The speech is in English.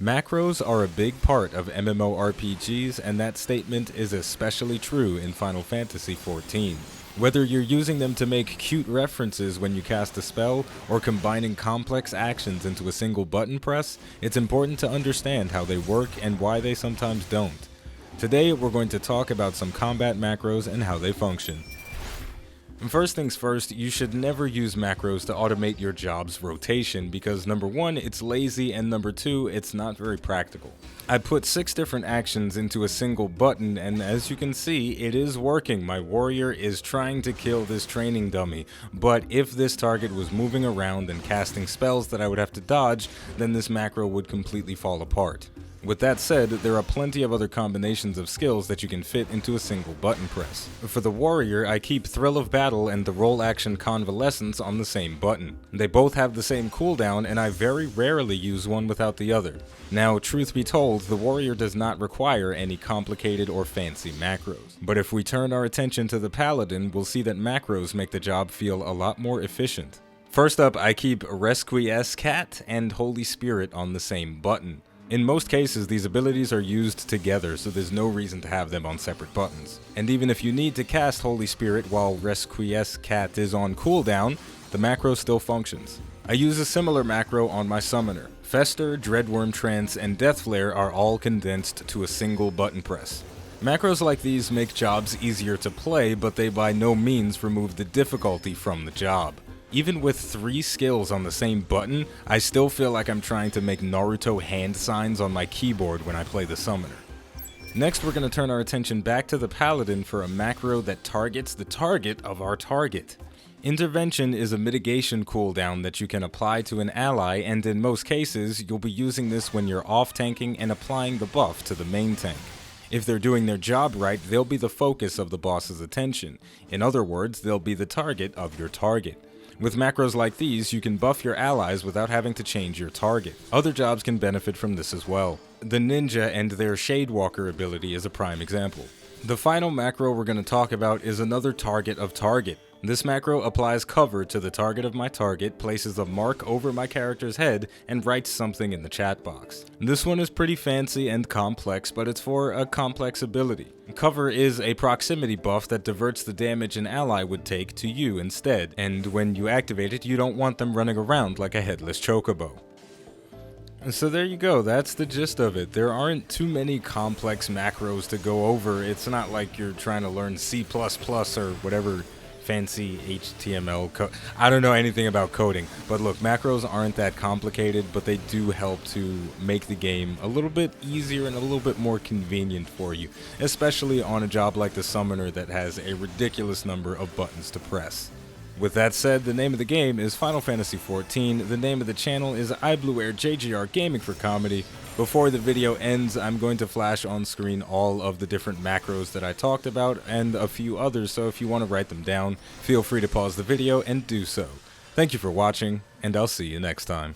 Macros are a big part of MMORPGs, and that statement is especially true in Final Fantasy XIV. Whether you're using them to make cute references when you cast a spell, or combining complex actions into a single button press, it's important to understand how they work and why they sometimes don't. Today, we're going to talk about some combat macros and how they function. First things first, you should never use macros to automate your job's rotation because number one, it's lazy, and number two, it's not very practical. I put 6 different actions into a single button, and as you can see, it is working. My warrior is trying to kill this training dummy, but if this target was moving around and casting spells that I would have to dodge, then this macro would completely fall apart. With that said, there are plenty of other combinations of skills that you can fit into a single button press. For the warrior, I keep Thrill of Battle and the roll action Convalescence on the same button. They both have the same cooldown, and I very rarely use one without the other. Now, truth be told, the warrior does not require any complicated or fancy macros. But if we turn our attention to the Paladin, we'll see that macros make the job feel a lot more efficient. First up, I keep Resquiescat and Holy Spirit on the same button. In most cases, these abilities are used together, so there's no reason to have them on separate buttons. And even if you need to cast Holy Spirit while Resquiescat is on cooldown, the macro still functions. I use a similar macro on my summoner. Fester, Dreadworm Trance, and Deathflare are all condensed to a single button press. Macros like these make jobs easier to play, but they by no means remove the difficulty from the job. Even with 3 skills on the same button, I still feel like I'm trying to make Naruto hand signs on my keyboard when I play the summoner. Next, we're going to turn our attention back to the Paladin for a macro that targets the target of our target. Intervention is a mitigation cooldown that you can apply to an ally, and in most cases, you'll be using this when you're off-tanking and applying the buff to the main tank. If they're doing their job right, they'll be the focus of the boss's attention. In other words, they'll be the target of your target. With macros like these, you can buff your allies without having to change your target. Other jobs can benefit from this as well. The ninja and their Shadewalker ability is a prime example. The final macro we're going to talk about is another target of target. This macro applies cover to the target of my target, places a mark over my character's head, and writes something in the chat box. This one is pretty fancy and complex, but it's for a complex ability. Cover is a proximity buff that diverts the damage an ally would take to you instead, and when you activate it, you don't want them running around like a headless chocobo. So there you go, that's the gist of it. There aren't too many complex macros to go over. It's not like you're trying to learn C++ or whatever fancy HTML code. I don't know anything about coding, but look, macros aren't that complicated, but they do help to make the game a little bit easier and a little bit more convenient for you, especially on a job like the summoner that has a ridiculous number of buttons to press. With that said, the name of the game is Final Fantasy XIV, the name of the channel is iBluairJgR Gaming for Comedy. Before the video ends, I'm going to flash on screen all of the different macros that I talked about and a few others, so if you want to write them down, feel free to pause the video and do so. Thank you for watching, and I'll see you next time.